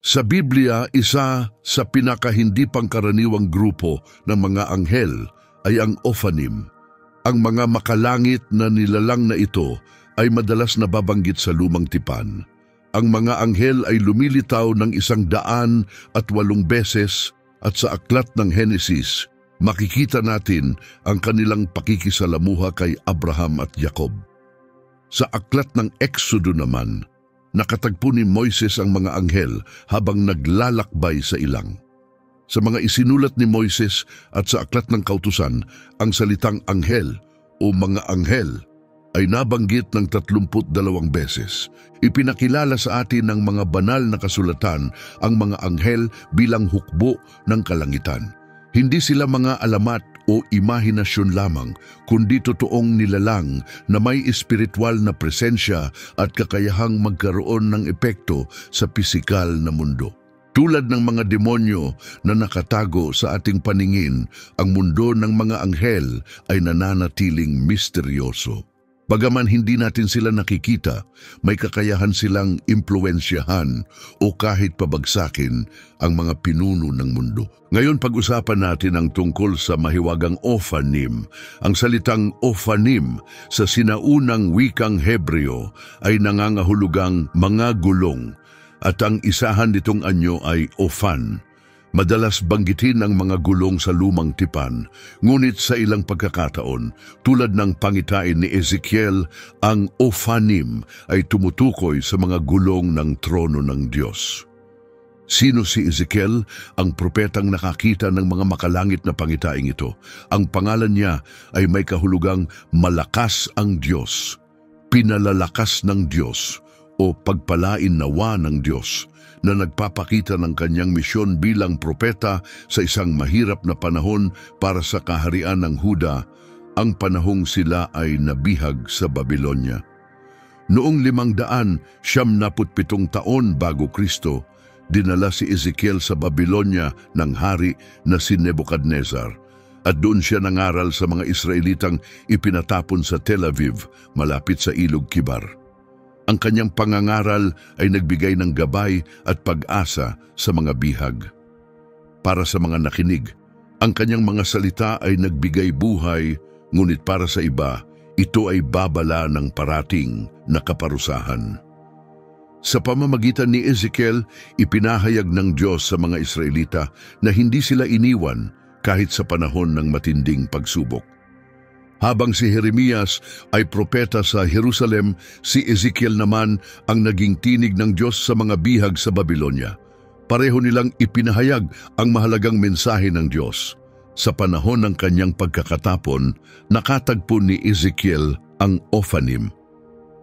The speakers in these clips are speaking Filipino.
Sa Biblia, isa sa pinakahindi pangkaraniwang grupo ng mga anghel ay ang Ophanim. Ang mga makalangit na nilalang na ito ay madalas nababanggit sa Lumang Tipan. Ang mga anghel ay lumilitaw ng 108 beses at sa aklat ng Henesis, makikita natin ang kanilang pakikisalamuha kay Abraham at Jacob. Sa aklat ng Exodo naman, nakatagpo ni Moises ang mga anghel habang naglalakbay sa ilang. Sa mga isinulat ni Moises at sa aklat ng Kautusan, ang salitang anghel o mga anghel ay nabanggit ng 32 beses. Ipinakilala sa atin ng mga banal na kasulatan ang mga anghel bilang hukbo ng kalangitan. Hindi sila mga alamat o imahinasyon lamang, kundi totoong nilalang na may espiritual na presensya at kakayahang magkaroon ng epekto sa pisikal na mundo. Tulad ng mga demonyo na nakatago sa ating paningin, ang mundo ng mga anghel ay nananatiling misteryoso. Bagaman hindi natin sila nakikita, may kakayahan silang impluwensyahan o kahit pabagsakin ang mga pinuno ng mundo. Ngayon pag-usapan natin ang tungkol sa mahiwagang Ophanim. Ang salitang Ophanim sa sinaunang wikang Hebreo ay nangangahulugang mga gulong at ang isahan nitong anyo ay Ophan. Madalas banggitin ang mga gulong sa Lumang Tipan, ngunit sa ilang pagkakataon, tulad ng pangitain ni Ezekiel, ang Ophanim ay tumutukoy sa mga gulong ng trono ng Diyos. Sino si Ezekiel? Ang propetang nakakita ng mga makalangit na pangitaing ito. Ang pangalan niya ay may kahulugang malakas ang Diyos, pinalalakas ng Diyos, o pagpalain nawa ng Diyos, na nagpapakita ng kanyang misyon bilang propeta sa isang mahirap na panahon para sa kaharian ng Huda, ang panahong sila ay nabihag sa Babylonia. Noong 597 taon bago Kristo, dinala si Ezekiel sa Babylonia ng hari na si Nebuchadnezzar, at doon siya nangaral sa mga Israelitang ipinatapon sa Tel Aviv, malapit sa Ilog Kibar. Ang kanyang pangangaral ay nagbigay ng gabay at pag-asa sa mga bihag. Para sa mga nakinig, ang kanyang mga salita ay nagbigay buhay, ngunit para sa iba, ito ay babala ng parating na kaparusahan. Sa pamamagitan ni Ezekiel, ipinahayag ng Diyos sa mga Israelita na hindi sila iniwan kahit sa panahon ng matinding pagsubok. Habang si Jeremias ay propeta sa Jerusalem, si Ezekiel naman ang naging tinig ng Diyos sa mga bihag sa Babylonia. Pareho nilang ipinahayag ang mahalagang mensahe ng Diyos. Sa panahon ng kanyang pagkakatapon, nakatagpo ni Ezekiel ang Ophanim.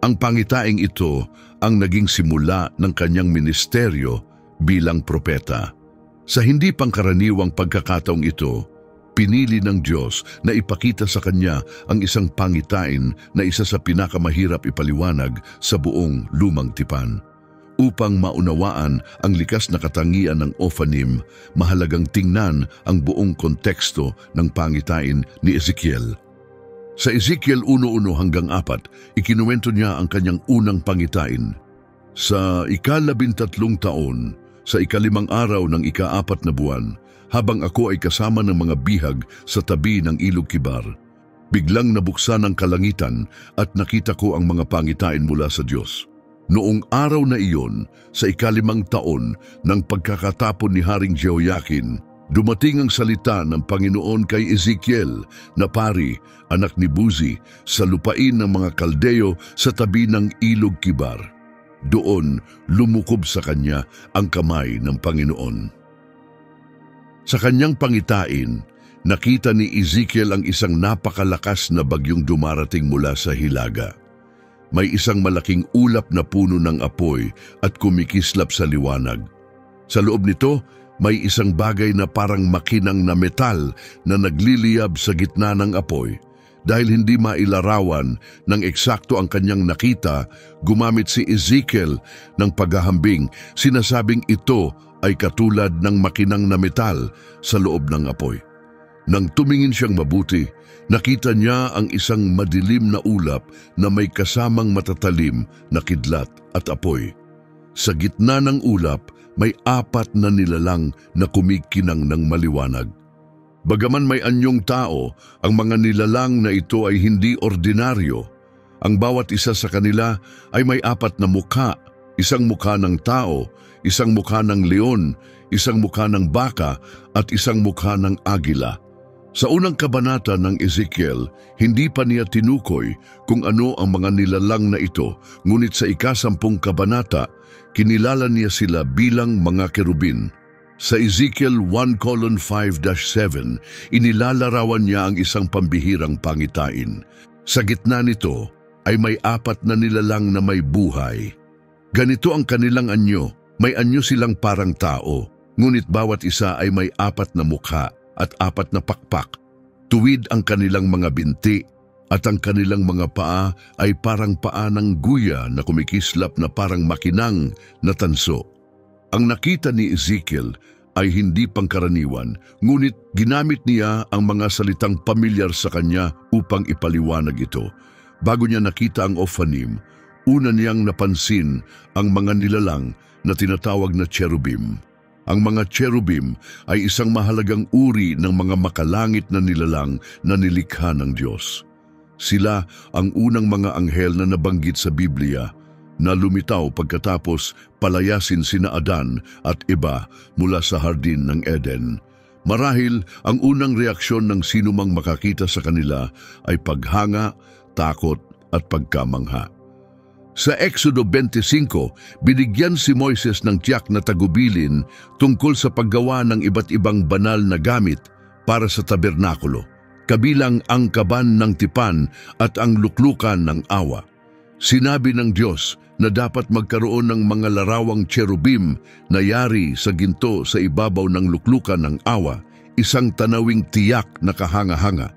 Ang pangitaing ito ang naging simula ng kanyang ministeryo bilang propeta. Sa hindi pangkaraniwang pagkakataong ito, pinili ng Diyos na ipakita sa kanya ang isang pangitain na isa sa pinakamahirap ipaliwanag sa buong Lumang Tipan. Upang maunawaan ang likas na katangian ng Ophanim, mahalagang tingnan ang buong konteksto ng pangitain ni Ezekiel. Sa Ezekiel 1:1-4, ikinuwento niya ang kanyang unang pangitain. Sa ika-13 taon, sa ika-5 araw ng ika-4 na buwan, habang ako ay kasama ng mga bihag sa tabi ng Ilog Kibar, biglang nabuksan ang kalangitan at nakita ko ang mga pangitain mula sa Diyos. Noong araw na iyon, sa ika-5 taon ng pagkakatapon ni Haring Jehoiakin, dumating ang salita ng Panginoon kay Ezekiel na pari, anak ni Buzi, sa lupain ng mga Kaldeo sa tabi ng Ilog Kibar. Doon lumukob sa kanya ang kamay ng Panginoon. Sa kanyang pangitain, nakita ni Ezekiel ang isang napakalakas na bagyong dumarating mula sa hilaga. May isang malaking ulap na puno ng apoy at kumikislap sa liwanag. Sa loob nito, may isang bagay na parang makinang na metal na nagliliyab sa gitna ng apoy. Dahil hindi mailarawan ng eksakto ang kanyang nakita, gumamit si Ezekiel ng paghahambing, sinasabing ito ay katulad ng makinang na metal sa loob ng apoy. Nang tumingin siyang mabuti, nakita niya ang isang madilim na ulap na may kasamang matatalim na kidlat at apoy. Sa gitna ng ulap, may 4 na nilalang na kumikinang ng maliwanag. Bagaman may anyong tao, ang mga nilalang na ito ay hindi ordinaryo. Ang bawat isa sa kanila ay may 4 na mukha, isang mukha ng tao, isang mukha ng leon, isang mukha ng baka at isang mukha ng agila. Sa unang kabanata ng Ezekiel, hindi pa niya tinukoy kung ano ang mga nilalang na ito, ngunit sa ika-10 kabanata, kinilala niya sila bilang mga kerubin. Sa Ezekiel 1:5-7, inilalarawan niya ang isang pambihirang pangitain. Sa gitna nito ay may 4 na nilalang na may buhay. Ganito ang kanilang anyo, may anyo silang parang tao, ngunit bawat isa ay may 4 na mukha at 4 na pakpak. Tuwid ang kanilang mga binti at ang kanilang mga paa ay parang paa ng guya na kumikislap na parang makinang na tanso. Ang nakita ni Ezekiel ay hindi pangkaraniwan, ngunit ginamit niya ang mga salitang pamilyar sa kanya upang ipaliwanag ito. Bago niya nakita ang Ophanim, una niyang napansin ang mga nilalang na tinatawag na cherubim. Ang mga cherubim ay isang mahalagang uri ng mga makalangit na nilalang na nilikha ng Diyos. Sila ang unang mga anghel na nabanggit sa Biblia na lumitaw pagkatapos palayasin sina Adan at Eva mula sa hardin ng Eden. Marahil ang unang reaksyon ng sinumang makakita sa kanila ay paghanga, takot at pagkamangha. Sa Exodo 25, binigyan si Moises ng tiyak na tagubilin tungkol sa paggawa ng iba't ibang banal na gamit para sa tabernakulo, kabilang ang kaban ng tipan at ang luklukan ng awa. Sinabi ng Diyos na dapat magkaroon ng mga larawang cherubim na yari sa ginto sa ibabaw ng luklukan ng awa, isang tanawing tiyak na kahanga-hanga.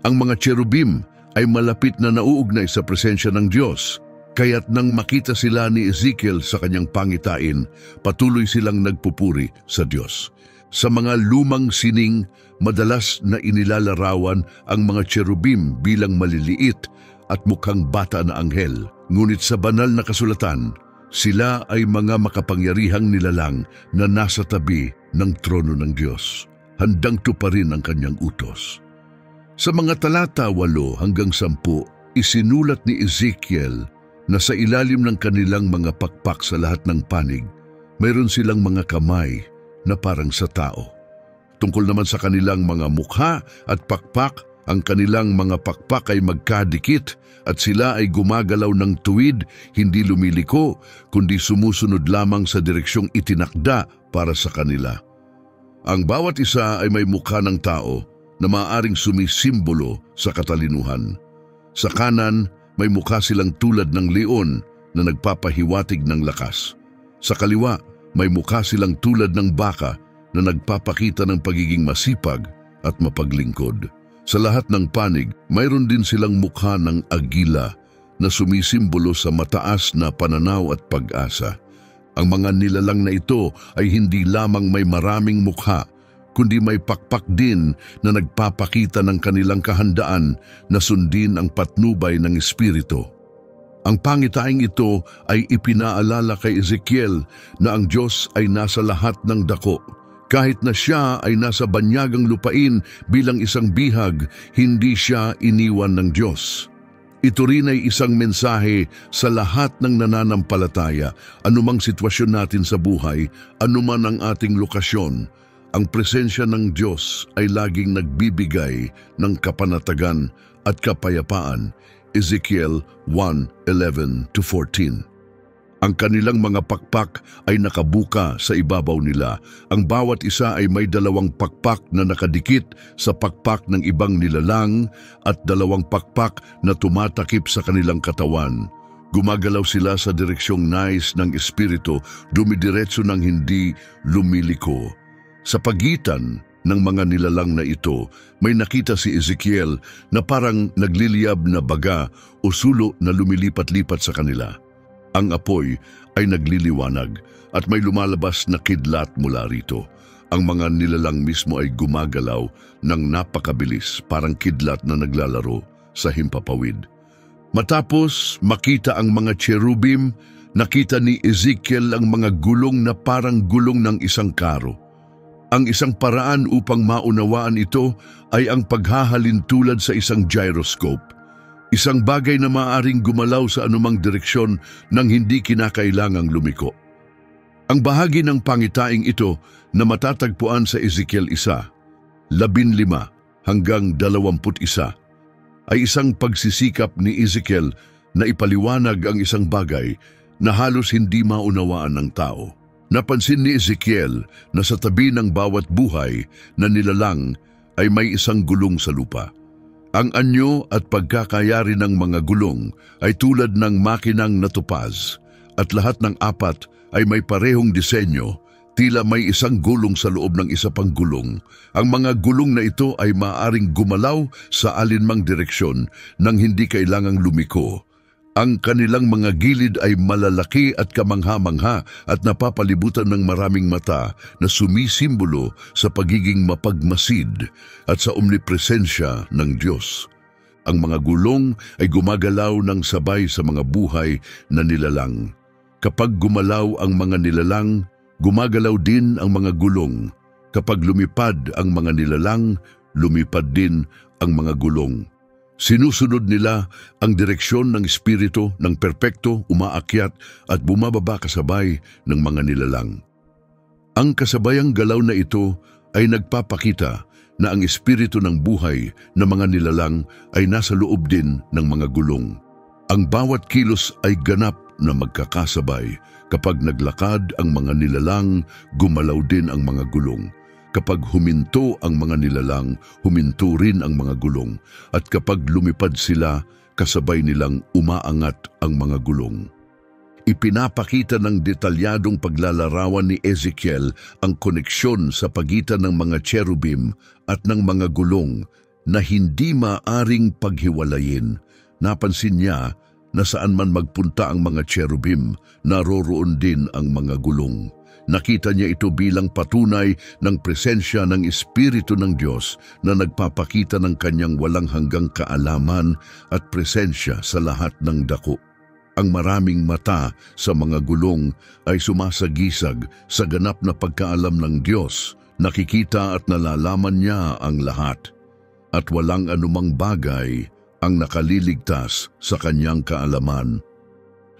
Ang mga cherubim ay malapit na nauugnay sa presensya ng Diyos, kaya't nang makita sila ni Ezekiel sa kanyang pangitain, patuloy silang nagpupuri sa Diyos. Sa mga lumang sining, madalas na inilalarawan ang mga cherubim bilang maliliit at mukhang bata na anghel. Ngunit sa banal na kasulatan, sila ay mga makapangyarihang nilalang na nasa tabi ng trono ng Diyos, handang tuparin ang kanyang utos. Sa mga talata 8-10, isinulat ni Ezekiel na sa ilalim ng kanilang mga pakpak sa lahat ng panig, mayroon silang mga kamay na parang sa tao. Tungkol naman sa kanilang mga mukha at pakpak, ang kanilang mga pakpak ay magkadikit at sila ay gumagalaw ng tuwid, hindi lumiliko, kundi sumusunod lamang sa direksyong itinakda para sa kanila. Ang bawat isa ay may mukha ng tao na maaaring sumisimbolo sa katalinuhan. Sa kanan, may mukha silang tulad ng leon na nagpapahiwatig ng lakas. Sa kaliwa, may mukha silang tulad ng baka na nagpapakita ng pagiging masipag at mapaglingkod. Sa lahat ng panig, mayroon din silang mukha ng agila na sumisimbolo sa mataas na pananaw at pag-asa. Ang mga nilalang na ito ay hindi lamang may maraming mukha, kundi may pakpak din na nagpapakita ng kanilang kahandaan na sundin ang patnubay ng Espiritu. Ang pangitaing ito ay ipinaalala kay Ezekiel na ang Diyos ay nasa lahat ng dako. Kahit na siya ay nasa banyagang lupain bilang isang bihag, hindi siya iniwan ng Diyos. Ito rin ay isang mensahe sa lahat ng nananampalataya, anumang sitwasyon natin sa buhay, anuman ang ating lokasyon. Ang presensya ng Diyos ay laging nagbibigay ng kapanatagan at kapayapaan. Ezekiel 1:11-14. Ang kanilang mga pakpak ay nakabuka sa ibabaw nila. Ang bawat isa ay may 2 pakpak na nakadikit sa pakpak ng ibang nilalang at 2 pakpak na tumatakip sa kanilang katawan. Gumagalaw sila sa direksyong nais ng Espiritu, dumidiretso ng hindi lumiliko. Sa pagitan ng mga nilalang na ito, may nakita si Ezekiel na parang nagliliyab na baga o sulo na lumilipat-lipat sa kanila. Ang apoy ay nagliliwanag at may lumalabas na kidlat mula rito. Ang mga nilalang mismo ay gumagalaw ng napakabilis, parang kidlat na naglalaro sa himpapawid. Matapos makita ang mga cherubim, Nakita ni Ezekiel ang mga gulong na parang gulong ng isang karo. Ang isang paraan upang maunawaan ito ay ang paghahalin tulad sa isang gyroscope. Isang bagay na maaaring gumalaw sa anumang direksyon nang hindi kinakailangang lumiko. Ang bahagi ng pangitaing ito na matatagpuan sa Ezekiel 1:15 hanggang 21 ay isang pagsisikap ni Ezekiel na ipaliwanag ang isang bagay na halos hindi maunawaan ng tao. Napansin ni Ezekiel na sa tabi ng bawat buhay na nilalang ay may isang gulong sa lupa. Ang anyo at pagkakayari ng mga gulong ay tulad ng makinang natupaz at lahat ng apat ay may parehong disenyo, tila may isang gulong sa loob ng isa pang gulong. Ang mga gulong na ito ay maaaring gumalaw sa alinmang direksyon nang hindi kailangang lumiko. Ang kanilang mga gilid ay malalaki at kamangha-mangha at napapalibutan ng maraming mata na sumisimbolo sa pagiging mapagmasid at sa omnipresensya ng Diyos. Ang mga gulong ay gumagalaw ng sabay sa mga buhay na nilalang. Kapag gumalaw ang mga nilalang, gumagalaw din ang mga gulong. Kapag lumipad ang mga nilalang, lumipad din ang mga gulong. Sinusunod nila ang direksyon ng espiritu ng perpekto, umaakyat at bumababa kasabay ng mga nilalang. Ang kasabayang galaw na ito ay nagpapakita na ang espiritu ng buhay na mga nilalang ay nasa loob din ng mga gulong. Ang bawat kilos ay ganap na magkakasabay. Kapag naglakad ang mga nilalang, gumalaw din ang mga gulong. Kapag huminto ang mga nilalang, huminto rin ang mga gulong. At kapag lumipad sila, kasabay nilang umaangat ang mga gulong. Ipinapakita ng detalyadong paglalarawan ni Ezekiel ang koneksyon sa pagitan ng mga cherubim at ng mga gulong na hindi maaring paghiwalayin. Napansin niya na saan man magpunta ang mga cherubim, naroroon din ang mga gulong. Nakita niya ito bilang patunay ng presensya ng Espiritu ng Diyos na nagpapakita ng kanyang walang hanggang kaalaman at presensya sa lahat ng dako. Ang maraming mata sa mga gulong ay sumasagisag sa ganap na pagkaalam ng Diyos. Nakikita at nalalaman niya ang lahat. At walang anumang bagay ang nakaliligtas sa kanyang kaalaman.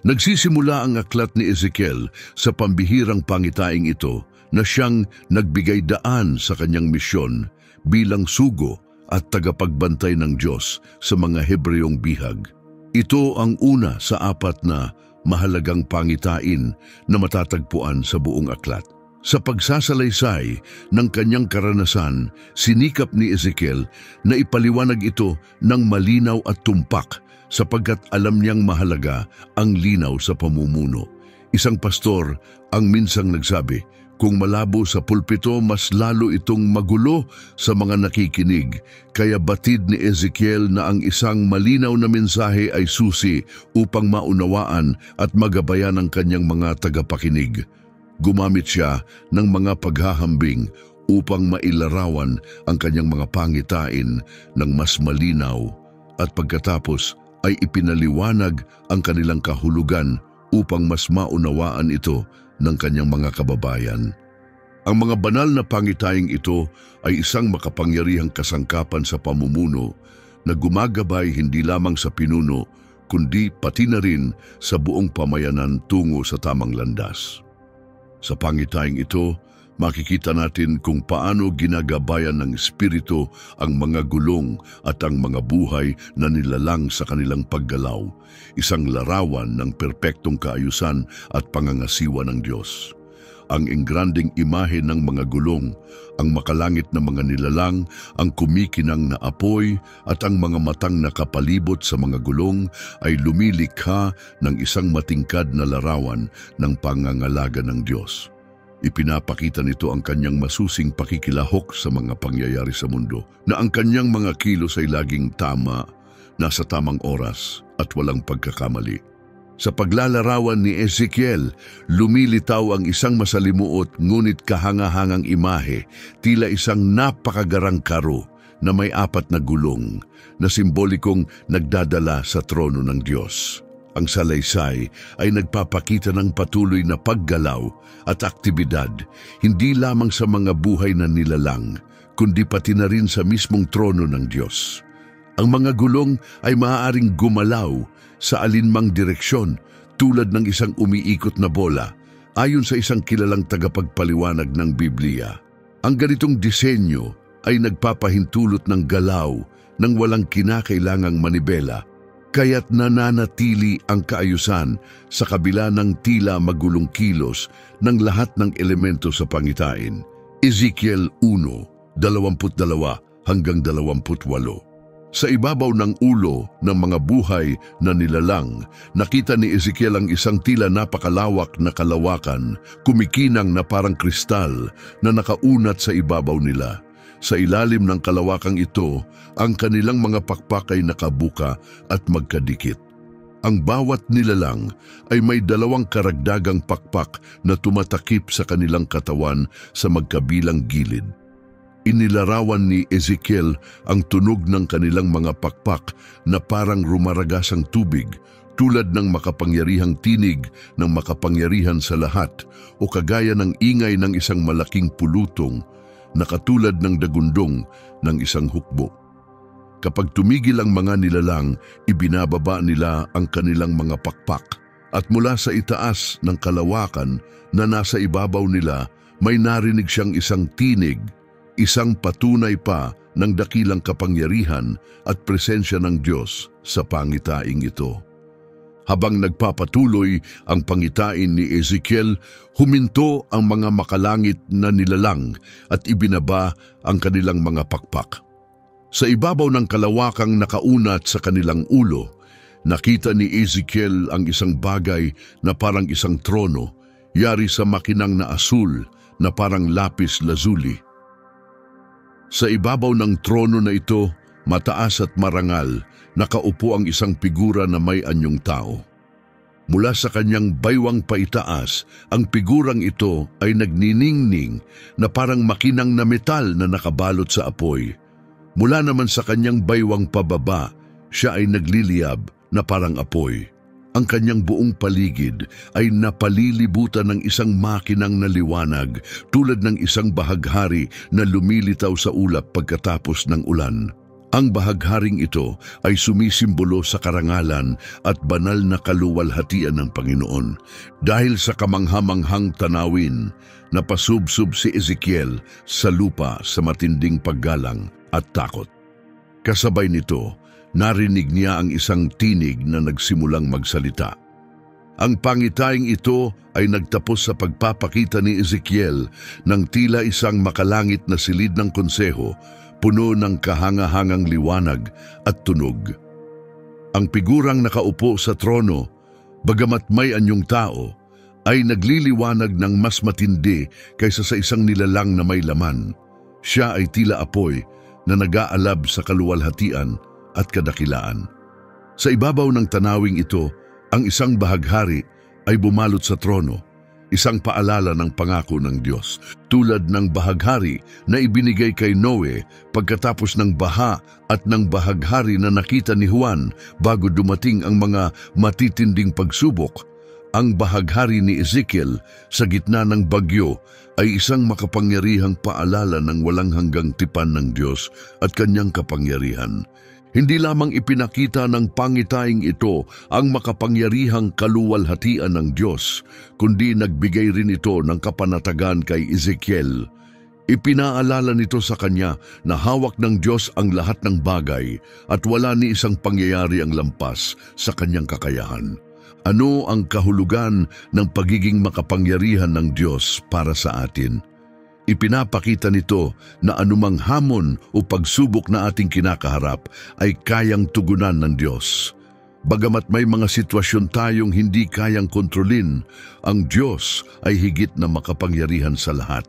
Nagsisimula ang aklat ni Ezekiel sa pambihirang pangitaing ito na siyang nagbigay daan sa kanyang misyon bilang sugo at tagapagbantay ng Diyos sa mga Hebreyong bihag. Ito ang una sa apat na mahalagang pangitain na matatagpuan sa buong aklat. Sa pagsasalaysay ng kanyang karanasan, sinikap ni Ezekiel na ipaliwanag ito ng malinaw at tumpak sapagkat alam niyang mahalaga ang linaw sa pamumuno. Isang pastor ang minsang nagsabi, kung malabo sa pulpito, mas lalo itong magulo sa mga nakikinig. Kaya batid ni Ezekiel na ang isang malinaw na mensahe ay susi upang maunawaan at magabayan ang kanyang mga tagapakinig. Gumamit siya ng mga paghahambing upang mailarawan ang kanyang mga pangitain ng mas malinaw at pagkatapos ay ipinaliwanag ang kanilang kahulugan upang mas maunawaan ito ng kanyang mga kababayan. Ang mga banal na pangitaing ito ay isang makapangyarihang kasangkapan sa pamumuno na gumagabay hindi lamang sa pinuno kundi pati na rin sa buong pamayanan tungo sa tamang landas. Sa pangitaing ito, makikita natin kung paano ginagabayan ng Espiritu ang mga gulong at ang mga buhay na nilalang sa kanilang paggalaw, isang larawan ng perpektong kaayusan at pangangasiwa ng Diyos. Ang engranding imahe ng mga gulong, ang makalangit na mga nilalang, ang kumikinang na apoy at ang mga matang nakapalibot sa mga gulong ay lumilikha ng isang matingkad na larawan ng pangangalaga ng Diyos. Ipinapakita nito ang kanyang masusing pakikilahok sa mga pangyayari sa mundo, na ang kanyang mga kilos ay laging tama, nasa tamang oras at walang pagkakamali. Sa paglalarawan ni Ezekiel, lumilitaw ang isang masalimuot ngunit kahangahangang imahe, tila isang napakagarang karo na may apat na gulong na simbolikong nagdadala sa trono ng Diyos. Ang salaysay ay nagpapakita ng patuloy na paggalaw at aktibidad, hindi lamang sa mga buhay na nilalang, kundi pati na rin sa mismong trono ng Diyos. Ang mga gulong ay maaaring gumalaw sa alinmang direksyon tulad ng isang umiikot na bola, ayon sa isang kilalang tagapagpaliwanag ng Biblia. Ang ganitong disenyo ay nagpapahintulot ng galaw nang walang kinakailangang manibela, kaya't nananatili ang kaayusan sa kabila ng tila magulong kilos ng lahat ng elemento sa pangitain. Ezekiel 1:22-28. Sa ibabaw ng ulo ng mga buhay na nilalang, nakita ni Ezekiel ang isang tila napakalawak na kalawakan, kumikinang na parang kristal na nakaunat sa ibabaw nila. Sa ilalim ng kalawakang ito, ang kanilang mga pakpak ay nakabuka at magkadikit. Ang bawat nilalang ay may dalawang karagdagang pakpak na tumatakip sa kanilang katawan sa magkabilang gilid. Inilarawan ni Ezekiel ang tunog ng kanilang mga pakpak na parang rumaragasang tubig, tulad ng makapangyarihang tinig ng makapangyarihan sa lahat o kagaya ng ingay ng isang malaking pulutong na katulad ng dagundong ng isang hukbo. Kapag tumigil ang mga nilalang, ibinababa nila ang kanilang mga pakpak at mula sa itaas ng kalawakan na nasa ibabaw nila, may narinig siyang isang tinig, isang patunay pa ng dakilang kapangyarihan at presensya ng Diyos sa pangitaing ito. Habang nagpapatuloy ang pangitain ni Ezekiel, huminto ang mga makalangit na nilalang at ibinaba ang kanilang mga pakpak. Sa ibabaw ng kalawakang nakaunat sa kanilang ulo, nakita ni Ezekiel ang isang bagay na parang isang trono, yari sa makinang na asul na parang lapis lazuli. Sa ibabaw ng trono na ito, mataas at marangal, nakaupo ang isang figura na may anyong tao. Mula sa kanyang baywang paitaas, ang figurang ito ay nagniningning na parang makinang na metal na nakabalot sa apoy. Mula naman sa kanyang baywang pababa, siya ay nagliliyab na parang apoy. Ang kanyang buong paligid ay napalilibutan ng isang makinang na liwanag tulad ng isang bahaghari na lumilitaw sa ulap pagkatapos ng ulan. Ang bahagharing ito ay sumisimbolo sa karangalan at banal na kaluwalhatian ng Panginoon. Dahil sa kamanghamanghang tanawin, napasubsob si Ezekiel sa lupa sa matinding paggalang at takot. Kasabay nito, narinig niya ang isang tinig na nagsimulang magsalita. Ang pangitaing ito ay nagtapos sa pagpapakita ni Ezekiel ng tila isang makalangit na silid ng konseho, puno ng kahanga-hangang liwanag at tunog. Ang figurang nakaupo sa trono, bagamat may anyong tao, ay nagliliwanag ng mas matindi kaysa sa isang nilalang na may laman. Siya ay tila apoy na nag-aalab sa kaluwalhatian at kadakilaan. Sa ibabaw ng tanawing ito, ang isang bahaghari ay bumalot sa trono, isang paalala ng pangako ng Diyos, tulad ng bahaghari na ibinigay kay Noe pagkatapos ng baha at ng bahaghari na nakita ni Juan bago dumating ang mga matitinding pagsubok. Ang bahaghari ni Ezekiel sa gitna ng bagyo ay isang makapangyarihang paalala ng walang hanggang tipan ng Diyos at kanyang kapangyarihan. Hindi lamang ipinakita ng pangitaing ito ang makapangyarihang kaluwalhatian ng Diyos, kundi nagbigay rin ito ng kapanatagan kay Ezekiel. Ipinaalala nito sa kanya na hawak ng Diyos ang lahat ng bagay at wala ni isang pangyayari ang lampas sa kanyang kakayahan. Ano ang kahulugan ng pagiging makapangyarihan ng Diyos para sa atin? Ipinapakita nito na anumang hamon o pagsubok na ating kinakaharap ay kayang tugunan ng Diyos. Bagamat may mga sitwasyon tayong hindi kayang kontrolin, ang Diyos ay higit na makapangyarihan sa lahat.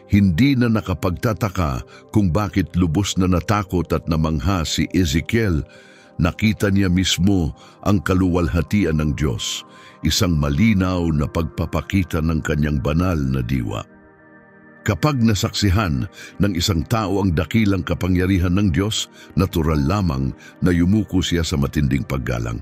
Hindi na nakapagtataka kung bakit lubos na natakot at namangha si Ezekiel. Nakita niya mismo ang kaluwalhatian ng Diyos, isang malinaw na pagpapakita ng kanyang banal na diwa. Kapag nasaksihan ng isang tao ang dakilang kapangyarihan ng Diyos, natural lamang na yumuko siya sa matinding paggalang.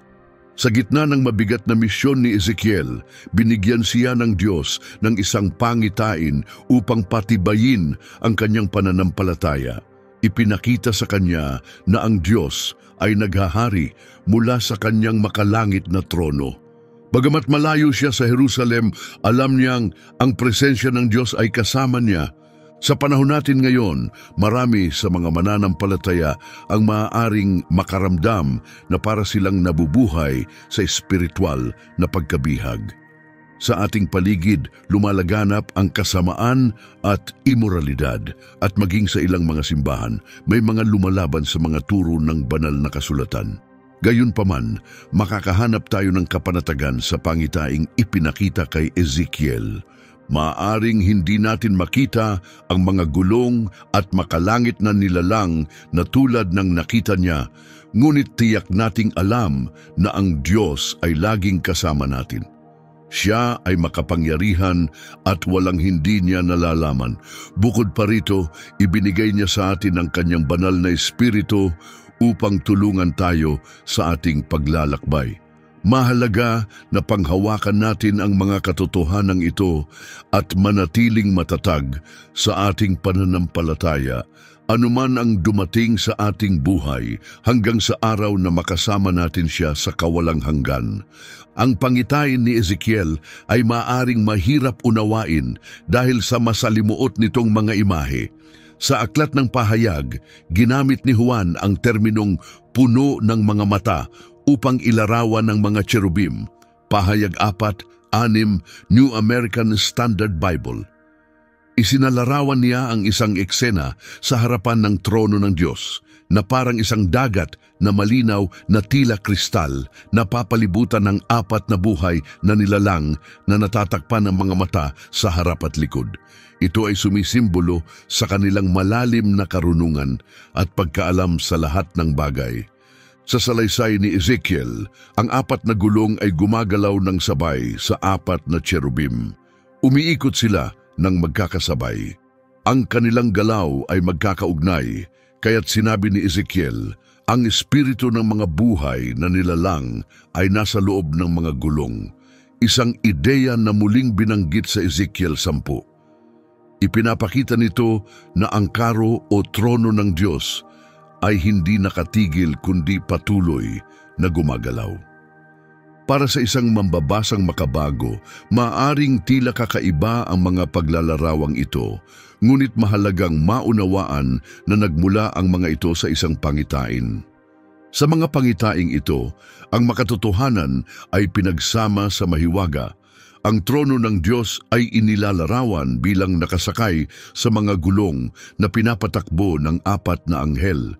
Sa gitna ng mabigat na misyon ni Ezekiel, binigyan siya ng Diyos ng isang pangitain upang patibayin ang kanyang pananampalataya. Ipinakita sa kanya na ang Diyos ay naghahari mula sa kanyang makalangit na trono. Bagamat malayo siya sa Jerusalem, alam niyang ang presensya ng Diyos ay kasama niya. Sa panahon natin ngayon, marami sa mga mananampalataya ang maaaring makaramdam na para silang nabubuhay sa espiritual na pagkabihag. Sa ating paligid, lumalaganap ang kasamaan at imoralidad, at maging sa ilang mga simbahan, may mga lumalaban sa mga turo ng banal na kasulatan. Gayunpaman, makakahanap tayo ng kapanatagan sa pangitaing ipinakita kay Ezekiel. Maaring hindi natin makita ang mga gulong at makalangit na nilalang na tulad ng nakita niya, ngunit tiyak nating alam na ang Diyos ay laging kasama natin. Siya ay makapangyarihan at walang hindi niya nalalaman. Bukod pa rito, ibinigay niya sa atin ang kanyang banal na espiritu upang tulungan tayo sa ating paglalakbay. Mahalaga na panghawakan natin ang mga katotohanan ito at manatiling matatag sa ating pananampalataya, anuman ang dumating sa ating buhay hanggang sa araw na makasama natin siya sa kawalang hanggan. Ang pangitain ni Ezekiel ay maaring mahirap unawain dahil sa masalimuot nitong mga imahe. Sa Aklat ng Pahayag, ginamit ni Juan ang terminong puno ng mga mata upang ilarawan ng mga cherubim. Pahayag 4:6, New American Standard Bible. Isinalarawan niya ang isang eksena sa harapan ng trono ng Diyos na parang isang dagat na malinaw na tila kristal na papalibutan ng 4 na buhay na nilalang na natatakpan ng mga mata sa harap at likod. Ito ay sumisimbolo sa kanilang malalim na karunungan at pagkaalam sa lahat ng bagay. Sa salaysay ni Ezekiel, ang 4 na gulong ay gumagalaw ng sabay sa 4 na cherubim. Umiikot sila ng magkakasabay. Ang kanilang galaw ay magkakaugnay, kaya't sinabi ni Ezekiel, ang espiritu ng mga buhay na nilalang ay nasa loob ng mga gulong. Isang ideya na muling binanggit sa Ezekiel 10. Ipinapakita nito na ang karo o trono ng Diyos ay hindi nakatigil kundi patuloy na gumagalaw. Para sa isang mambabasang makabago, maaring tila kakaiba ang mga paglalarawang ito, ngunit mahalagang maunawaan na nagmula ang mga ito sa isang pangitain. Sa mga pangitaing ito, ang makatotohanan ay pinagsama sa mahiwaga. Ang trono ng Diyos ay inilalarawan bilang nakasakay sa mga gulong na pinapatakbo ng 4 na anghel.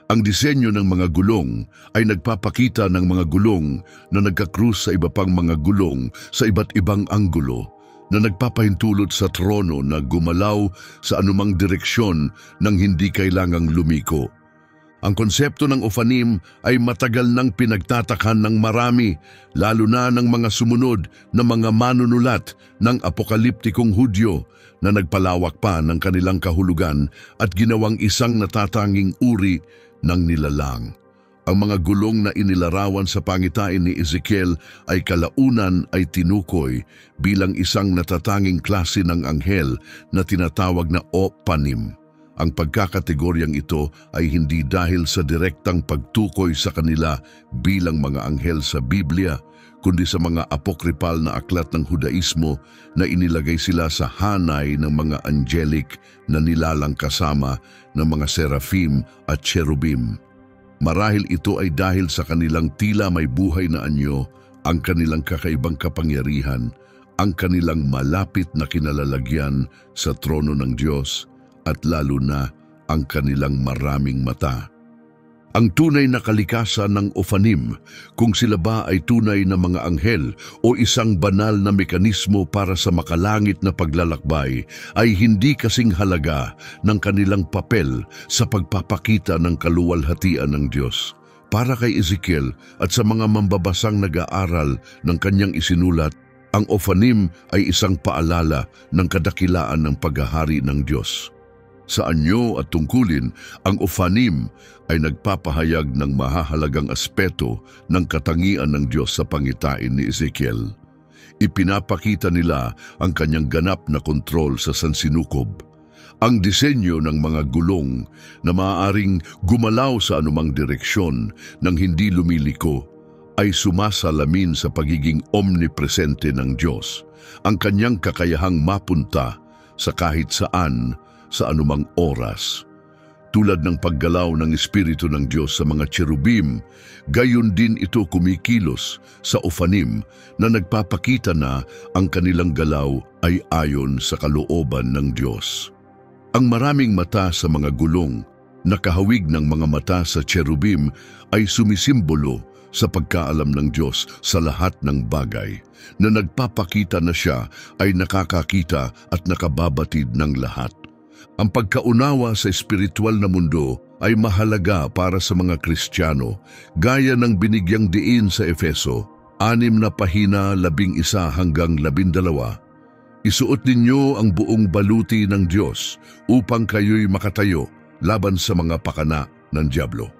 Ang disenyo ng mga gulong ay nagpapakita ng mga gulong na nagkakrus sa iba pang mga gulong sa iba't ibang anggulo na nagpapahintulot sa trono na gumalaw sa anumang direksyon nang hindi kailangang lumiko. Ang konsepto ng Ophanim ay matagal nang pinagtatakhan ng marami, lalo na ng mga sumunod na mga manunulat ng apokaliptikong Hudyo na nagpalawak pa ng kanilang kahulugan at ginawang isang natatanging uri ng nilalang. Ang mga gulong na inilarawan sa pangitain ni Ezekiel ay kalaunan ay tinukoy bilang isang natatanging klase ng anghel na tinatawag na Ophanim. Ang pagkakategoryang ito ay hindi dahil sa direktang pagtukoy sa kanila bilang mga anghel sa Biblia, kundi sa mga apokripal na aklat ng Hudaismo na inilagay sila sa hanay ng mga angelic na nilalang kasama ng mga serafim at cherubim. Marahil ito ay dahil sa kanilang tila may buhay na anyo, ang kanilang kakaibang kapangyarihan, ang kanilang malapit na kinalalagyan sa trono ng Diyos, at lalo na ang kanilang maraming mata. Ang tunay na kalikasan ng Ophanim, kung sila ba ay tunay na mga anghel o isang banal na mekanismo para sa makalangit na paglalakbay, ay hindi kasing halaga ng kanilang papel sa pagpapakita ng kaluwalhatian ng Diyos. Para kay Ezekiel at sa mga mambabasang nag-aaral ng kanyang isinulat, ang Ophanim ay isang paalala ng kadakilaan ng paghahari ng Diyos. Sa anyo at tungkulin, ang Ophanim ay nagpapahayag ng mahahalagang aspeto ng katangian ng Diyos sa pangitain ni Ezekiel. Ipinapakita nila ang kanyang ganap na kontrol sa sansinukob. Ang disenyo ng mga gulong na maaaring gumalaw sa anumang direksyon nang hindi lumiliko ay sumasalamin sa pagiging omnipresente ng Diyos, ang kanyang kakayahang mapunta sa kahit saan, sa anumang oras. Tulad ng paggalaw ng Espiritu ng Diyos sa mga cherubim, gayon din ito kumikilos sa Ophanim na nagpapakita na ang kanilang galaw ay ayon sa kalooban ng Diyos. Ang maraming mata sa mga gulong, nakahawig ng mga mata sa cherubim ay sumisimbolo sa pagkaalam ng Diyos sa lahat ng bagay, na nagpapakita na siya ay nakakakita at nakababatid ng lahat. Ang pagkaunawa sa espiritual na mundo ay mahalaga para sa mga Kristiyano, gaya ng binigyang diin sa Efeso, 6 na pahina 11 hanggang 12. Isuot ninyo ang buong baluti ng Diyos upang kayo'y makatayo laban sa mga pakana ng dyablo.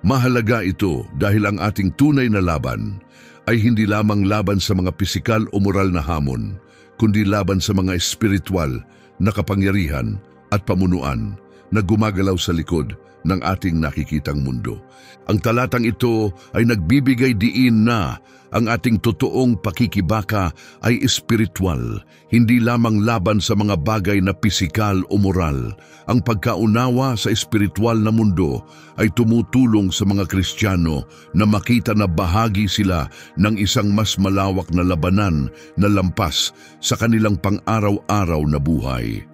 Mahalaga ito dahil ang ating tunay na laban ay hindi lamang laban sa mga pisikal o moral na hamon, kundi laban sa mga espiritual na kapangyarihan at pamunuan na gumagalaw sa likod ng ating nakikitang mundo. Ang talatang ito ay nagbibigay diin na ang ating totoong pakikibaka ay espiritual, hindi lamang laban sa mga bagay na pisikal o moral. Ang pagkaunawa sa espiritual na mundo ay tumutulong sa mga Kristiyano na makita na bahagi sila ng isang mas malawak na labanan na lampas sa kanilang pang-araw-araw na buhay.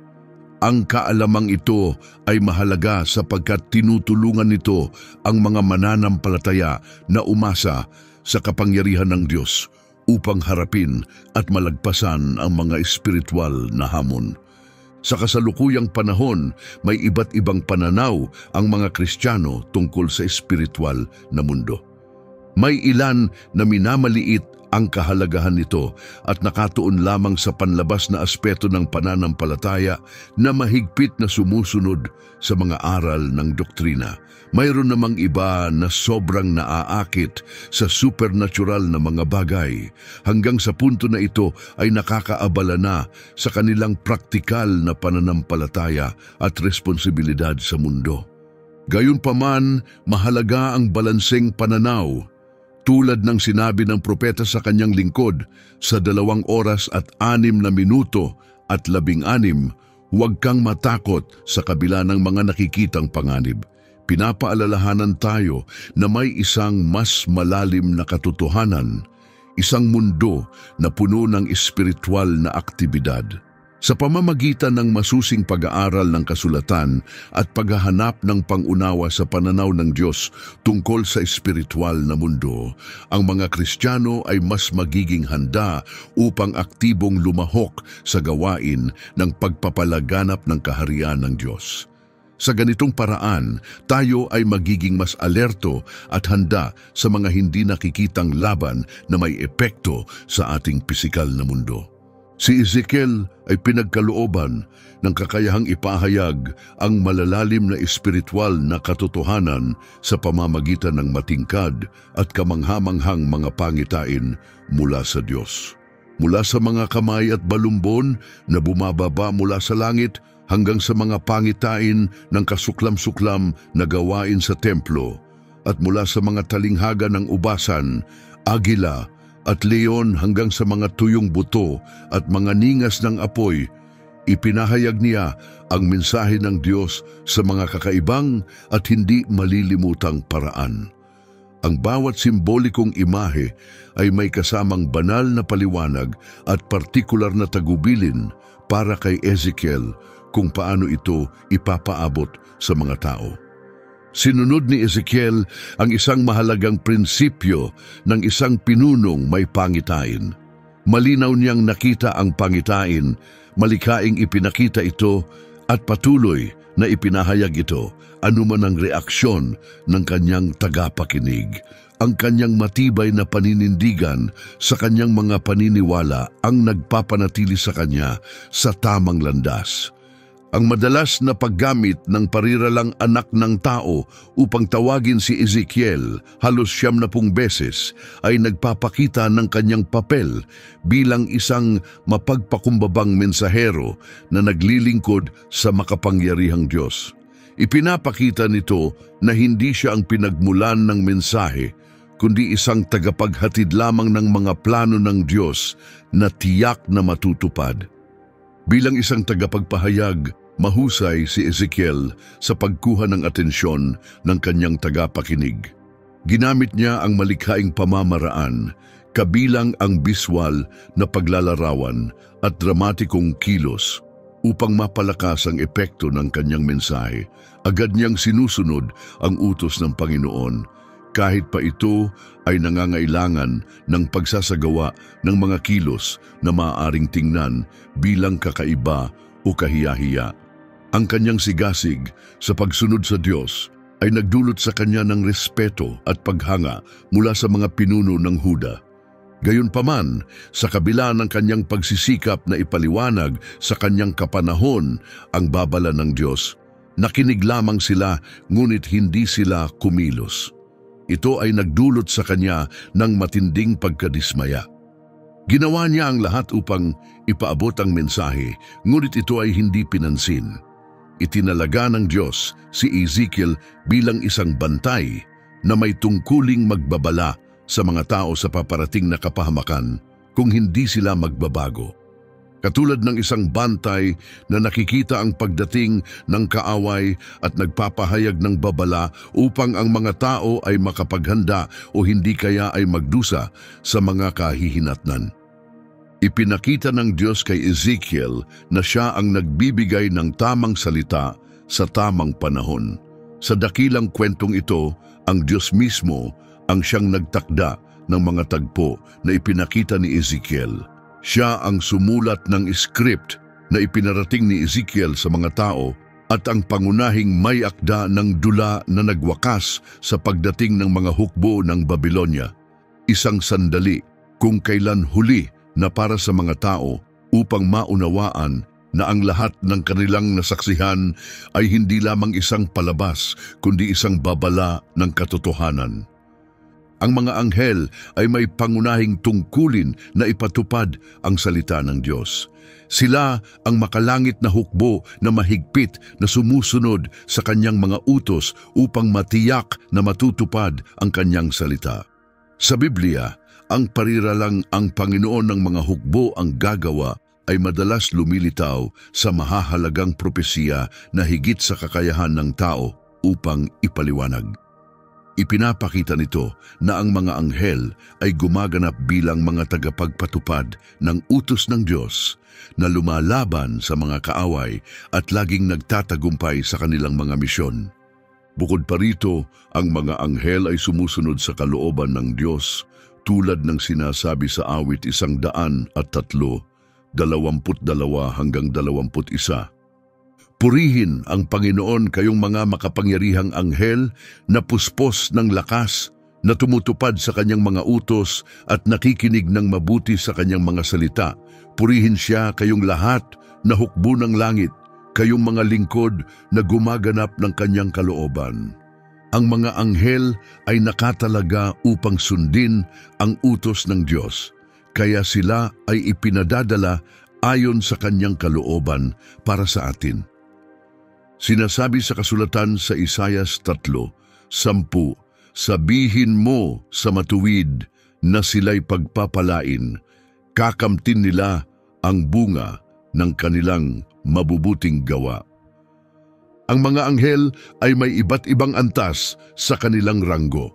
Ang kaalamang ito ay mahalaga sapagkat tinutulungan nito ang mga mananampalataya na umasa sa kapangyarihan ng Diyos upang harapin at malagpasan ang mga espiritual na hamon. Sa kasalukuyang panahon, may iba't ibang pananaw ang mga Kristiyano tungkol sa espiritual na mundo. May ilan na minamaliit ang kahalagahan nito at nakatuon lamang sa panlabas na aspeto ng pananampalataya na mahigpit na sumusunod sa mga aral ng doktrina. Mayroon namang iba na sobrang naaakit sa supernatural na mga bagay hanggang sa punto na ito ay nakakaabala na sa kanilang praktikal na pananampalataya at responsibilidad sa mundo. Gayunpaman, mahalaga ang balanseng pananaw. Tulad ng sinabi ng propeta sa kanyang lingkod sa 2 oras at 6 na minuto at 16, huwag kang matakot sa kabila ng mga nakikitang panganib. Pinapaalalahanan tayo na may isang mas malalim na katotohanan, isang mundo na puno ng espiritual na aktibidad. Sa pamamagitan ng masusing pag-aaral ng kasulatan at paghahanap ng pangunawa sa pananaw ng Diyos tungkol sa espiritual na mundo, ang mga Kristiyano ay mas magiging handa upang aktibong lumahok sa gawain ng pagpapalaganap ng kaharian ng Diyos. Sa ganitong paraan, tayo ay magiging mas alerto at handa sa mga hindi nakikitang laban na may epekto sa ating pisikal na mundo. Si Ezekiel ay pinagkalooban ng kakayahang ipahayag ang malalalim na espiritual na katotohanan sa pamamagitan ng matingkad at kamanghamanghang mga pangitain mula sa Diyos. Mula sa mga kamay at balumbon na bumababa mula sa langit hanggang sa mga pangitain ng kasuklam-suklam na gawain sa templo at mula sa mga talinghaga ng ubasan, agila, at leon hanggang sa mga tuyong buto at mga ningas ng apoy, ipinahayag niya ang mensahe ng Diyos sa mga kakaibang at hindi malilimutang paraan. Ang bawat simbolikong imahe ay may kasamang banal na paliwanag at partikular na tagubilin para kay Ezekiel kung paano ito ipapaabot sa mga tao. Sinunod ni Ezekiel ang isang mahalagang prinsipyo ng isang pinunong may pangitain. Malinaw niyang nakita ang pangitain, malikaing ipinakita ito at patuloy na ipinahayag ito anuman ang reaksyon ng kanyang tagapakinig. Ang kanyang matibay na paninindigan sa kanyang mga paniniwala ang nagpapanatili sa kanya sa tamang landas. Ang madalas na paggamit ng pariralang anak ng tao upang tawagin si Ezekiel halos 70 beses ay nagpapakita ng kanyang papel bilang isang mapagpakumbabang mensahero na naglilingkod sa makapangyarihang Diyos. Ipinapakita nito na hindi siya ang pinagmulan ng mensahe, kundi isang tagapaghatid lamang ng mga plano ng Diyos na tiyak na matutupad. Bilang isang tagapagpahayag, mahusay si Ezekiel sa pagkuha ng atensyon ng kanyang tagapakinig. Ginamit niya ang malikhaing pamamaraan, kabilang ang biswal na paglalarawan at dramatikong kilos upang mapalakas ang epekto ng kanyang mensahe. Agad niyang sinusunod ang utos ng Panginoon, kahit pa ito ay nangangailangan ng pagsasagawa ng mga kilos na maaaring tingnan bilang kakaiba o kahiyahiya. Ang kanyang sigasig sa pagsunod sa Diyos ay nagdulot sa kanya ng respeto at paghanga mula sa mga pinuno ng Huda. Gayunpaman, sa kabila ng kanyang pagsisikap na ipaliwanag sa kanyang kapanahon ang babala ng Diyos, nakinig lamang sila ngunit hindi sila kumilos. Ito ay nagdulot sa kanya ng matinding pagkadismaya. Ginawa niya ang lahat upang ipaabot ang mensahe, ngunit ito ay hindi pinansin. Itinalaga ng Diyos si Ezekiel bilang isang bantay na may tungkuling magbabala sa mga tao sa paparating na kapahamakan kung hindi sila magbabago. Katulad ng isang bantay na nakikita ang pagdating ng kaaway at nagpapahayag ng babala upang ang mga tao ay makapaghanda o hindi kaya ay magdusa sa mga kahihinatnan. Ipinakita ng Diyos kay Ezekiel na siya ang nagbibigay ng tamang salita sa tamang panahon. Sa dakilang kwentong ito, ang Diyos mismo ang siyang nagtakda ng mga tagpo na ipinakita ni Ezekiel. Siya ang sumulat ng script na ipinarating ni Ezekiel sa mga tao at ang pangunahing may akda ng dula na nagwakas sa pagdating ng mga hukbo ng Babylonia. Isang sandali kung kailan huli na para sa mga tao upang maunawaan na ang lahat ng kanilang nasaksihan ay hindi lamang isang palabas kundi isang babala ng katotohanan. Ang mga anghel ay may pangunahing tungkulin na ipatupad ang salita ng Diyos. Sila ang makalangit na hukbo na mahigpit na sumusunod sa kanyang mga utos upang matiyak na matutupad ang kanyang salita. Sa Biblia, ang pariralang ang Panginoon ng mga hukbo ang gagawa ay madalas lumilitaw sa mahahalagang propesiya na higit sa kakayahan ng tao upang ipaliwanag. Ipinapakita nito na ang mga anghel ay gumaganap bilang mga tagapagpatupad ng utos ng Diyos na lumalaban sa mga kaaway at laging nagtatagumpay sa kanilang mga misyon. Bukod pa rito, ang mga anghel ay sumusunod sa kalooban ng Diyos tulad ng sinasabi sa awit 103, 22 hanggang 21. Purihin ang Panginoon kayong mga makapangyarihang anghel na puspos ng lakas, na tumutupad sa kanyang mga utos at nakikinig ng mabuti sa kanyang mga salita. Purihin siya kayong lahat na hukbo ng langit, kayong mga lingkod na gumaganap ng kanyang kalooban. Ang mga anghel ay nakatalaga upang sundin ang utos ng Diyos, kaya sila ay ipinadadala ayon sa kanyang kalooban para sa atin. Sinasabi sa kasulatan sa Isaias 3:10, sabihin mo sa matuwid na sila'y pagpapalain, kakamtin nila ang bunga ng kanilang mabubuting gawa. Ang mga anghel ay may iba't ibang antas sa kanilang ranggo.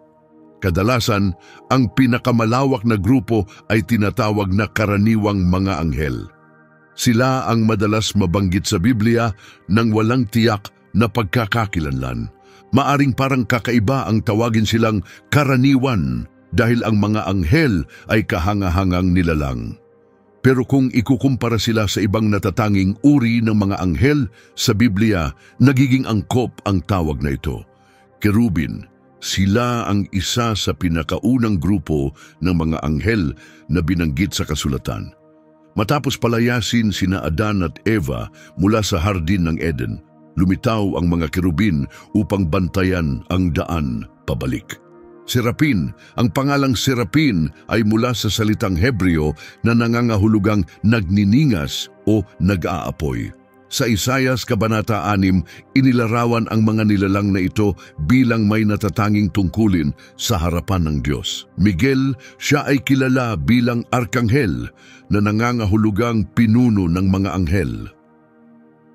Kadalasan, ang pinakamalawak na grupo ay tinatawag na karaniwang mga anghel. Sila ang madalas mabanggit sa Biblia nang walang tiyak na pagkakakilanlan. Maaring parang kakaiba ang tawagin silang karaniwan dahil ang mga anghel ay kahangahangang nilalang. Pero kung ikukumpara sila sa ibang natatanging uri ng mga anghel sa Biblia, nagiging angkop ang tawag na ito. Kerubin, sila ang isa sa pinakaunang grupo ng mga anghel na binanggit sa kasulatan. Matapos palayasin sina Adan at Eva mula sa hardin ng Eden, lumitaw ang mga kerubin upang bantayan ang daan pabalik. Serapin, ang pangalang Serapin ay mula sa salitang Hebreo na nangangahulugang nagniningas o nag-aapoy. Sa Isayas Kabanata 6, inilarawan ang mga nilalang na ito bilang may natatanging tungkulin sa harapan ng Diyos. Miguel, siya ay kilala bilang arkanghel na nangangahulugang pinuno ng mga anghel.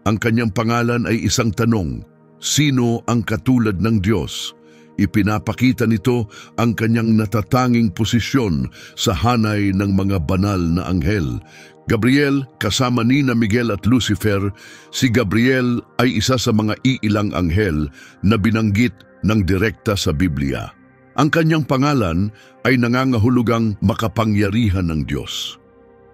Ang kanyang pangalan ay isang tanong, sino ang katulad ng Diyos? Ipinapakita nito ang kanyang natatanging posisyon sa hanay ng mga banal na anghel. Gabriel, kasama nina Miguel at Lucifer, si Gabriel ay isa sa mga iilang anghel na binanggit ng direkta sa Biblia. Ang kanyang pangalan ay nangangahulugang makapangyarihan ng Diyos.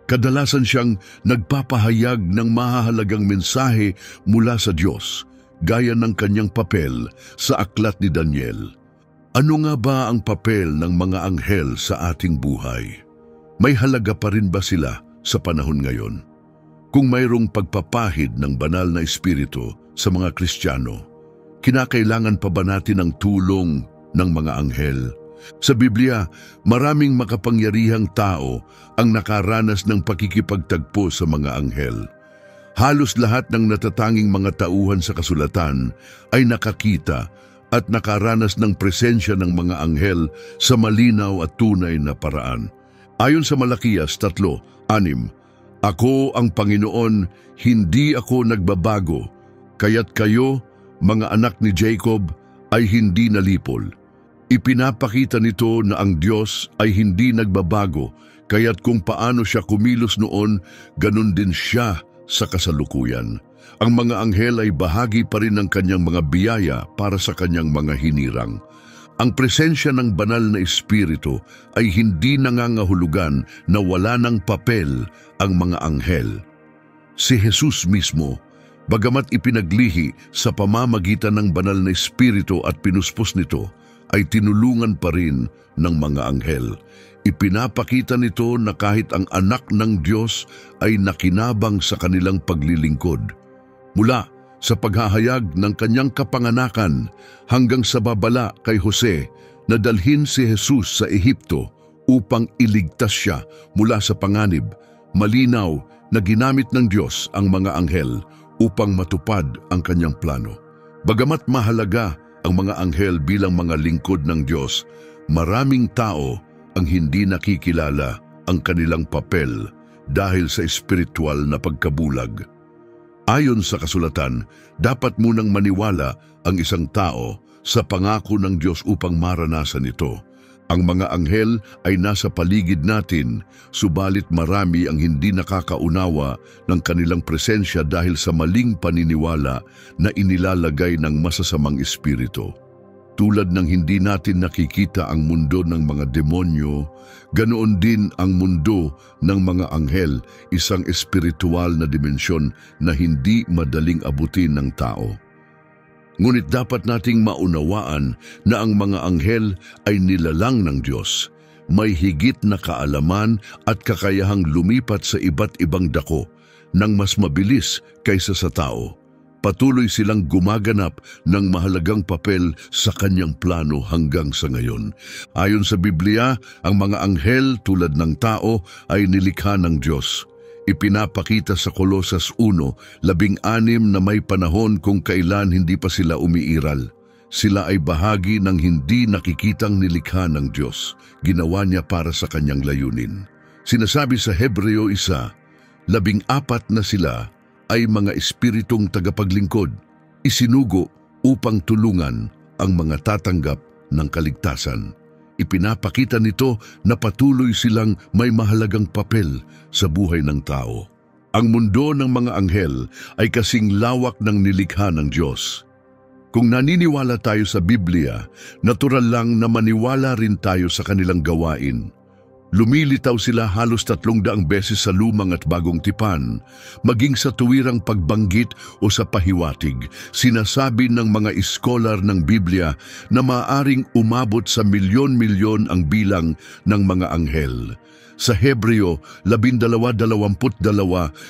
Kadalasan siyang nagpapahayag ng mahahalagang mensahe mula sa Diyos, gaya ng kanyang papel sa aklat ni Daniel. Ano nga ba ang papel ng mga anghel sa ating buhay? May halaga pa rin ba sila sa panahon ngayon? Kung mayroong pagpapahid ng banal na espiritu sa mga Kristiyano, kinakailangan pa ba natin ang tulong ng mga anghel? Sa Biblia, maraming makapangyarihang tao ang nakaranas ng pakikipagtagpo sa mga anghel. Halos lahat ng natatanging mga tauhan sa kasulatan ay nakakita at nakaranas ng presensya ng mga anghel sa malinaw at tunay na paraan. Ayon sa Malakiyas 3:6, Ako ang Panginoon, hindi ako nagbabago, kaya't kayo, mga anak ni Jacob, ay hindi nalipol. Ipinapakita nito na ang Diyos ay hindi nagbabago, kaya't kung paano siya kumilos noon, ganun din siya sa kasalukuyan. Ang mga anghel ay bahagi pa rin ng kanyang mga biyaya para sa kanyang mga hinirang. Ang presensya ng banal na espiritu ay hindi nangangahulugan na wala ng papel ang mga anghel. Si Jesus mismo, bagamat ipinaglihi sa pamamagitan ng banal na espiritu at pinuspos nito, ay tinulungan pa rin ng mga anghel. Ipinapakita nito na kahit ang anak ng Diyos ay nakinabang sa kanilang paglilingkod. Mula sa paghahayag ng kanyang kapanganakan hanggang sa babala kay Jose na dalhin si Jesus sa Ehipto upang iligtas siya mula sa panganib, malinaw na ginamit ng Diyos ang mga anghel upang matupad ang kanyang plano. Bagamat mahalaga ang mga anghel bilang mga lingkod ng Diyos, maraming tao ang hindi nakikilala ang kanilang papel dahil sa espiritual na pagkabulag. Ayon sa kasulatan, dapat munang maniwala ang isang tao sa pangako ng Diyos upang maranasan ito. Ang mga anghel ay nasa paligid natin, subalit marami ang hindi nakakaunawa ng kanilang presensya dahil sa maling paniniwala na inilalagay ng masasamang espiritu. Tulad ng hindi natin nakikita ang mundo ng mga demonyo, ganoon din ang mundo ng mga anghel, isang espiritual na dimensyon na hindi madaling abutin ng tao. Ngunit dapat nating maunawaan na ang mga anghel ay nilalang ng Diyos. May higit na kaalaman at kakayahang lumipat sa iba't ibang dako nang mas mabilis kaysa sa tao. Patuloy silang gumaganap ng mahalagang papel sa kanyang plano hanggang sa ngayon. Ayon sa Biblia, ang mga anghel tulad ng tao ay nilikha ng Diyos. Ipinapakita sa Kolosas 1:16 na may panahon kung kailan hindi pa sila umiiral. Sila ay bahagi ng hindi nakikitang nilikha ng Diyos. Ginawa niya para sa kanyang layunin. Sinasabi sa Hebreo 1:14 na sila ay mga espiritong tagapaglingkod, isinugo upang tulungan ang mga tatanggap ng kaligtasan. Ipinapakita nito na patuloy silang may mahalagang papel sa buhay ng tao. Ang mundo ng mga anghel ay kasing lawak ng nilikha ng Diyos. Kung naniniwala tayo sa Biblia, natural lang na maniwala rin tayo sa kanilang gawain. Lumilitaw sila halos 300 beses sa Lumang at Bagong Tipan, maging sa tuwirang pagbanggit o sa pahiwatig. Sinasabi ng mga iskolar ng Biblia na maaaring umabot sa milyon-milyon ang bilang ng mga anghel. Sa Hebreo 12:22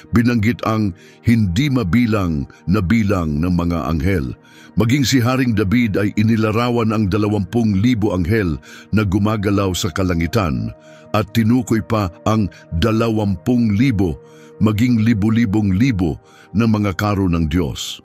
binanggit ang hindi mabilang na bilang ng mga anghel. Maging si Haring David ay inilarawan ang 20,000 anghel na gumagalaw sa kalangitan at tinukoy pa ang 20,000 maging libu-libong libo ng mga karo ng Diyos.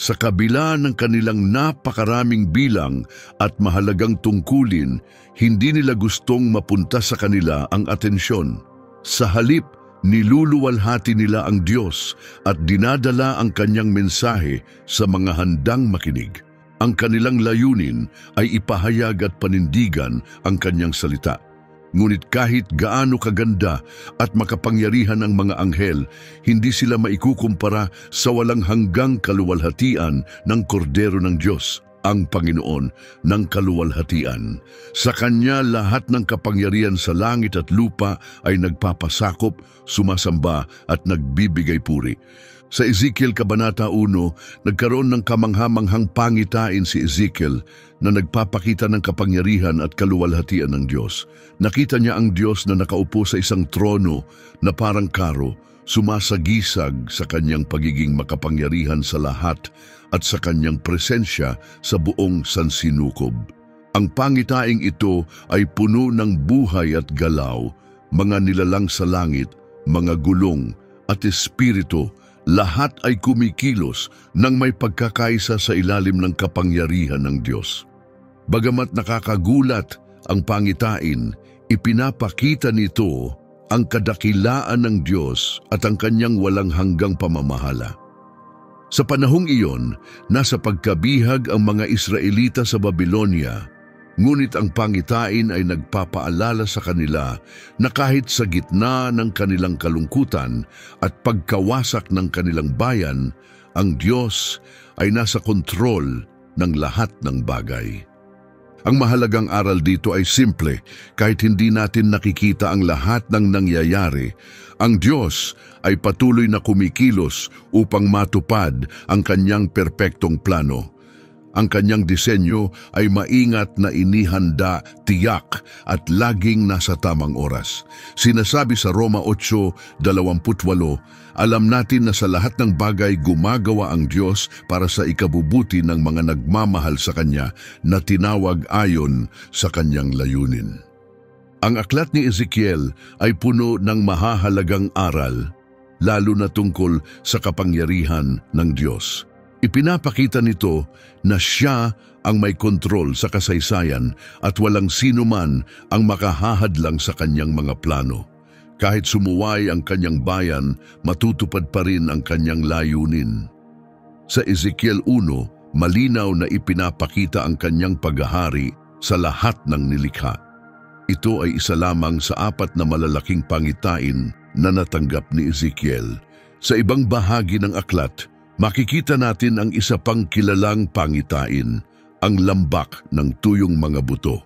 Sa kabila ng kanilang napakaraming bilang at mahalagang tungkulin, hindi nila gustong mapunta sa kanila ang atensyon. Sa halip, niluluwalhati nila ang Diyos at dinadala ang kanyang mensahe sa mga handang makinig. Ang kanilang layunin ay ipahayag at panindigan ang kanyang salita. Ngunit kahit gaano kaganda at makapangyarihan ang mga anghel, hindi sila maikukumpara sa walang hanggang kaluwalhatian ng kordero ng Diyos, ang Panginoon ng kaluwalhatian. Sa Kanya lahat ng kapangyarihan sa langit at lupa ay nagpapasakop, sumasamba at nagbibigay puri. Sa Ezekiel Kabanata 1, nagkaroon ng kamanghamanghang pangitain si Ezekiel na nagpapakita ng kapangyarihan at kaluwalhatian ng Diyos. Nakita niya ang Diyos na nakaupo sa isang trono na parang karo, sumasagisag sa kanyang pagiging makapangyarihan sa lahat at sa kanyang presensya sa buong sansinukob. Ang pangitaing ito ay puno ng buhay at galaw, mga nilalang sa langit, mga gulong at espiritu. Lahat ay kumikilos nang may pagkakaisa sa ilalim ng kapangyarihan ng Diyos. Bagamat nakakagulat ang pangitain, ipinapakita nito ang kadakilaan ng Diyos at ang kanyang walang hanggang pamamahala. Sa panahong iyon, nasa pagkabihag ang mga Israelita sa Babylonia, ngunit ang pangitain ay nagpapaalala sa kanila na kahit sa gitna ng kanilang kalungkutan at pagkawasak ng kanilang bayan, ang Diyos ay nasa kontrol ng lahat ng bagay. Ang mahalagang aral dito ay simple, kahit hindi natin nakikita ang lahat ng nangyayari, ang Diyos ay patuloy na kumikilos upang matupad ang kanyang perpektong plano. Ang kanyang disenyo ay maingat na inihanda, tiyak at laging nasa tamang oras. Sinasabi sa Roma 8:28, alam natin na sa lahat ng bagay gumagawa ang Diyos para sa ikabubuti ng mga nagmamahal sa Kanya na tinawag ayon sa Kanyang layunin. Ang aklat ni Ezekiel ay puno ng mahahalagang aral, lalo na tungkol sa kapangyarihan ng Diyos. Ipinapakita nito na siya ang may kontrol sa kasaysayan at walang sino man ang makahahadlang sa kanyang mga plano. Kahit sumuway ang kanyang bayan, matutupad pa rin ang kanyang layunin. Sa Ezekiel 1, malinaw na ipinapakita ang kanyang paghahari sa lahat ng nilikha. Ito ay isa lamang sa 4 na malalaking pangitain na natanggap ni Ezekiel. Sa ibang bahagi ng aklat, makikita natin ang isa pang kilalang pangitain, ang lambak ng tuyong mga buto.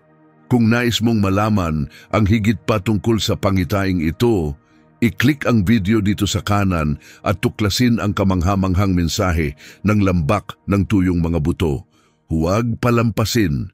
Kung nais mong malaman ang higit pa tungkol sa pangitaing ito, i-click ang video dito sa kanan at tuklasin ang kamanghamanghang mensahe ng lambak ng tuyong mga buto. Huwag palampasin.